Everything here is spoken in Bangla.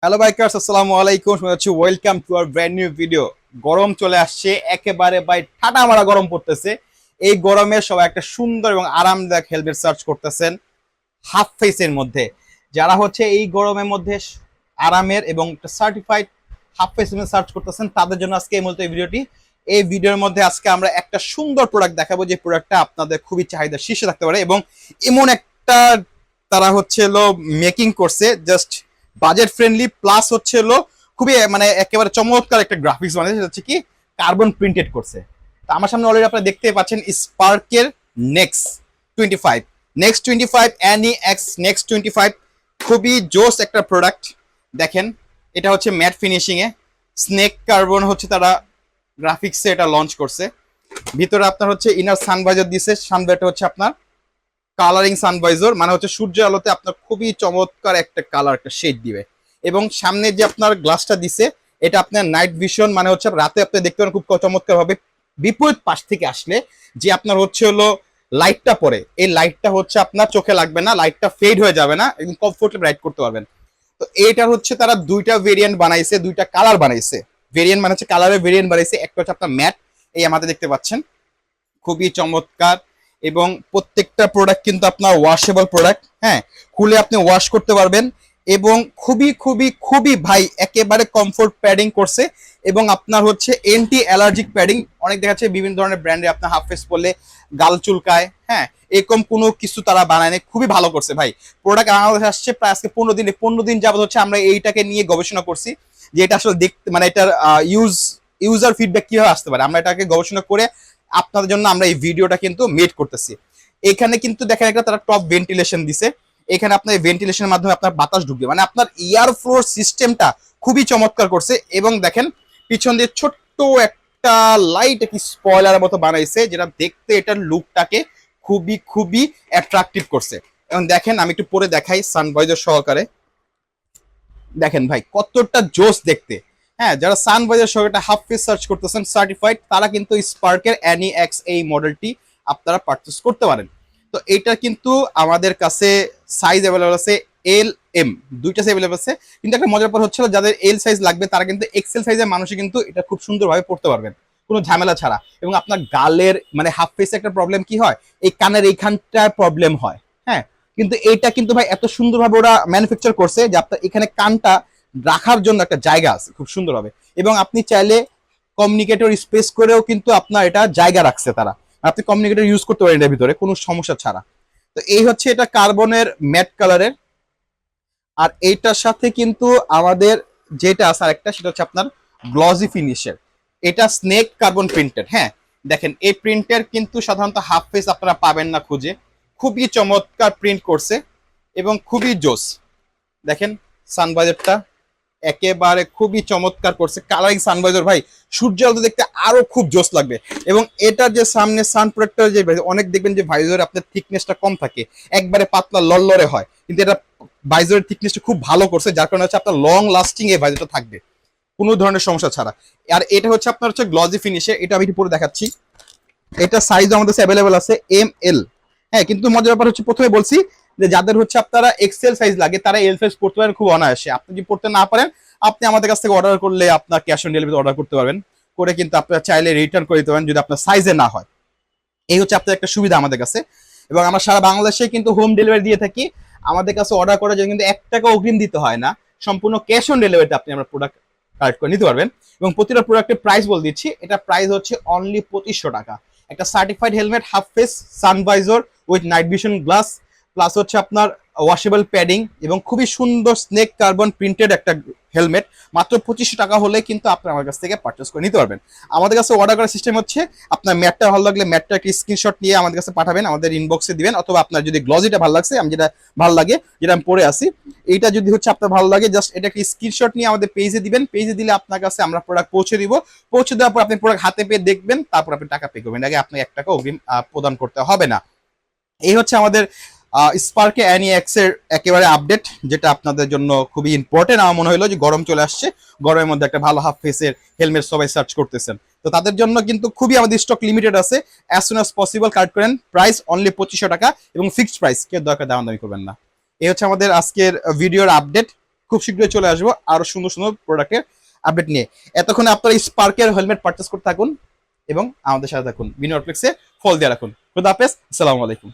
হ্যালো বাইকার্স, আসসালামু আলাইকুম। Welcome to our brand new video. গরম চলে আসছে, একেবারে ভাই ঠাটা মারা গরম পড়তেছে। এই গরমে সবাই একটা সুন্দর এবং আরামদায়ক হেলমেট সার্চ করতেছেন হাফ ফেসের মধ্যে। যারা হচ্ছে এই গরমের মধ্যে আরামের এবং certified half face helmet search করতেছেন, তাদের জন্য আজকে এই মূলত এই ভিডিওটি। এই ভিডিওর মধ্যে আজকে আমরা একটা সুন্দর প্রোডাক্ট দেখাবো, যে প্রোডাক্টটা আপনাদের খুবই চাহিদা শীর্ষে থাকতে পারে এবং এমন একটা তারা হচ্ছে মেকিং করছে, জাস্ট বাজেট ফ্রেন্ডলি প্লাস হচ্ছে খুবই মানে একেবারে চমৎকার একটা গ্রাফিক্স বানিয়েছে, সেটা হচ্ছে কি কার্বন প্রিন্টেড করছে। তো আমার সামনে অলরেডি আপনারা দেখতে পাচ্ছেন স্পার্কের next 25 next 25 any X next 25। খুবই জোস একটা প্রোডাক্ট। দেখেন, এটা হচ্ছে ম্যাট ফিনিশিং এ স্নেক কার্বন হচ্ছে তারা গ্রাফিক্সে এটা লঞ্চ করছে। ভিতরে আপনার হচ্ছে ইনার সানভাইজার দিছে। সানভাইজারটা হচ্ছে আপনার কালারিং সানভাইজার, মানে হচ্ছে সূর্য আলোতে আপনার খুবই চমৎকার একটা কালার, একটা শেড দিবে। এবং সামনে যে আপনার গ্লাসটা দিছে, এটা আপনার নাইট ভিশন, মানে হচ্ছে রাতে আপনি দেখতে পারেন খুব চমৎকার ভাবে। বিপরীত পাশ থেকে আসলে যে আপনার হচ্ছে লাইটটা পড়ে, এই লাইটটা হচ্ছে আপনার চোখে লাগবে না, লাইটটা ফেড হয়ে যাবে না, একদম কমফোর্টেবল রাইড করতে পারবেন। তো এইটা হচ্ছে তারা দুইটা ভেরিয়েন্ট বানাইছে, দুইটা কালার বানাইছে। ভেরিয়েন্ট মানে হচ্ছে কালারের ভেরিয়েন্ট বানাইছে। একটা হচ্ছে আপনার ম্যাট, এই আমাদের দেখতে পাচ্ছেন, খুবই চমৎকার। এবং প্রত্যেকটা প্রোডাক্ট কিন্তু আপনার ওয়াশেবল প্রোডাক্ট। হ্যাঁ, খুলে আপনি ওয়াশ করতে পারবেন। এবং খুবই খুবই খুবই ভাই একেবারে কমফোর্ট প্যাডিং করছে। এবং আপনার হচ্ছে এন্টি অ্যালার্জিক প্যাডিং। অনেক দেখা যাচ্ছে বিভিন্ন ধরনের ব্র্যান্ডে আপনার হাফ ফেস পরলে গাল চুলকায়, হ্যাঁ, এরকম কোনো কিছু তারা বানায় নাই। খুবই ভালো করছে ভাই। প্রোডাক্ট বাংলাদেশে আসছে প্রায় আজকে 15 দিন যাবত হচ্ছে আমরা এইটাকে নিয়ে গবেষণা করছি, যে এটা আসলে দেখতে মানে এটার ইউজার ফিডব্যাক কিভাবে আসতে পারে। আমরা এটাকে গবেষণা করে আপনাদের জন্য আমরা এই ভিডিওটা কিন্তু মেড করতেছি। এখানে কিন্তু দেখেন একটা তারা টপ ভেন্টিলেশন দিছে। এখানে আপনার ভেন্টিলেশনের মাধ্যমে আপনার বাতাস ঢুকবে, মানে আপনার এয়ার ফ্লোর সিস্টেমটা খুবই চমৎকার করছে। এবং দেখেন পিছন দিয়ে ছোট্ট একটা লাইট একটি স্পয়লারের মতো বানাইছে, যেটা দেখতে এটার লুকটাকে খুবই খুবই অ্যাট্রাকটিভ করছে। এবং দেখেন আমি একটু পরে দেখাই সানভাইজার সহকারে। দেখেন ভাই কতটা জোস দেখতে। হ্যাঁ, যারা সানভাইজার সহ একটা হাফ ফেস সার্চ করতেছেন সার্টিফাইড, তারা কিন্তু স্পার্কের অ্যানি এক্স এই মডেলটি আপনারা পারচেস করতে পারেন। তো এটা কিন্তু আমাদের কাছে সাইজ অ্যাভেলেবল আছে, এল এম দুইটা সাইজ অ্যাভেলেবল আছে। কিন্তু একটা মজার পর হচ্ছিল, যাদের এল সাইজ লাগবে তারা কিন্তু এক্সেল সাইজের মানুষই কিন্তু এটা খুব সুন্দরভাবে পড়তে পারবেন, কোনো ঝামেলা ছাড়া। এবং আপনার গালের মানে হাফ ফেসে একটা প্রবলেম কি হয়, এই কানের এইখানটায় প্রবলেম হয়। হ্যাঁ, কিন্তু এইটা কিন্তু ভাই এত সুন্দরভাবে ওরা ম্যানুফ্যাকচার করছে যে আপনার এখানে কানটা রাখার জন্য একটা জায়গা আছে খুব সুন্দরভাবে। এবং আপনি চাইলে কমিউনিকেটর স্পেস করেও কিন্তু আপনার এটা জায়গা রাখছে তারা, আপনি কমিউনিকেটর ইউজ করতে পারেন এটার ভিতরে কোনো সমস্যা ছাড়া। তো এই হচ্ছে এটা কার্বনের ম্যাট কালারের। আর এইটার সাথে কিন্তু আমাদের যেটা আছে আরেকটা, সেটা হচ্ছে আপনার গ্লসি ফিনিশের। এটা স্নেক কার্বন প্রিন্টেড। হ্যাঁ, দেখেন এই প্রিন্টের কিন্তু সাধারণত হাফ ফেস আপনারা পাবেন না খুঁজে। খুবই চমৎকার প্রিন্ট করছে এবং খুবই জোস। দেখেন সানভাইজারটা একেবারে খুবই চমৎকার করছে, কালারিং সানভাইজার ভাই। সূর্য আলো দেখতে আরো খুব জোস লাগবে। এবং এটার যে সামনে সান প্রোটেক্টর, যে অনেক দেখবেন যে ভাইজরে আপনার থিকনেসটা কম থাকে, একবারে পাতলা লড়লড়ে হয়, কিন্তু এটা ভাইজরের থিকনেসটা খুব ভালো করছে, যার কারণে হচ্ছে আপনার লং লাস্টিং এই ভাইজরটা থাকবে কোনো ধরনের সমস্যা ছাড়া। আর এটা হচ্ছে আপনার হচ্ছে গ্লসি ফিনিশে। এটা আমি একটু পরে দেখাচ্ছি। এটা সাইজ আমাদের অ্যাভেলেবেল আছে এম এল। হ্যাঁ, কিন্তু মজার ব্যাপার হচ্ছে প্রথমে বলছি যে যাদের হচ্ছে আপনারা এক্সেল সাইজ লাগে তারা এল সাইজ পড়তে পারেন খুব অনায়াসে। আপনি যদি পড়তে না পারেন, আপনি আমাদের কাছ থেকে অর্ডার করলে আপনার ক্যাশ অন ডেলিভারি অর্ডার করতে পারবেন, করে কিন্তু আপনারা চাইলে রিটার্ন করে দিতে পারেন যদি আপনার সাইজে না হয়। এই হচ্ছে আপনার একটা সুবিধা আমাদের কাছে। এবং আমরা সারা বাংলাদেশে কিন্তু হোম ডেলিভারি দিয়ে থাকি। আমাদের কাছে অর্ডার করার জন্য কিন্তু 1 টাকা অগ্রিম দিতে হয় না, সম্পূর্ণ ক্যাশ অন ডেলিভারিতে আপনি আমার প্রোডাক্ট কালেক্ট করে নিতে পারবেন। এবং প্রতিটা প্রোডাক্টের প্রাইস বলে দিচ্ছি, এটা প্রাইস হচ্ছে অনলি 2500 টাকা। একটা certified helmet half face sun visor with night vision glass, plus হচ্ছে আপনার ওয়াশেবল প্যাডিং এবং খুবই সুন্দর স্নেক কার্বন প্রিন্টেড একটা হেলমেট। মাত্র 2500 টাকা হলে কিন্তু আপনি আমার কাছ থেকে পারচেস করে নিতে পারবেন। আমাদের কাছে অর্ডার করার সিস্টেম হচ্ছে, আপনার ম্যাটটা ভালো লাগলে ম্যাটটা একটা স্ক্রিনশট নিয়ে আমাদের কাছে পাঠাবেন, আমাদের ইনবক্সে দিবেন। অথবা আপনার যদি গ্লজিটা ভালো লাগছে, আমি যেটা ভালো লাগে, যেটা আমি পরে আসি, এইটা যদি হচ্ছে আপনার ভালো লাগে, জাস্ট এটা একটা স্ক্রিনশট নিয়ে আমাদের পেজে দিবেন। পেজে দিলে আপনার কাছে আমরা প্রোডাক্ট পৌঁছে দিব। পৌঁছে দেওয়ার পর আপনি প্রোডাক্ট হাতে পেয়ে দেখবেন, তারপর আপনি টাকা পে করবেন। আগে আপনাকে 1 টাকা অগ্রিম প্রদান করতে হবে না। এই হচ্ছে আমাদের স্পার্কে অ্যানি এক্স এর একেবারে আপডেট, যেটা আপনাদের জন্য খুবই ইম্পর্টেন্ট। আমার মনে হলো যে গরম চলে আসছে, গরমের মধ্যে একটা ভালো হাফ ফেসের হেলমেট সবাই সার্চ করতেছেন, তো তাদের জন্য কিন্তু খুবই আমাদের স্টক লিমিটেড আছে। As soon as possible collect করেন। প্রাইস অনলি 2500 টাকা এবং ফিক্সড প্রাইস, কেউ দরকার দামাদামি করবেন না। এই হচ্ছে আমাদের আজকের ভিডিওর আপডেট। খুব শীঘ্রই চলে আসবো আরো সুন্দর সুন্দর প্রোডাক্টের আপডেট নিয়ে। এতক্ষণে আপনারা স্পার্কের হেলমেট পারচেস করতে থাকুন এবং আমাদের সাথে থাকুন, বিনিয়োগ ফ্লেক্সে ফল দিয়ে রাখুন। খুদা হাফেজ, আসসালামু আলাইকুম।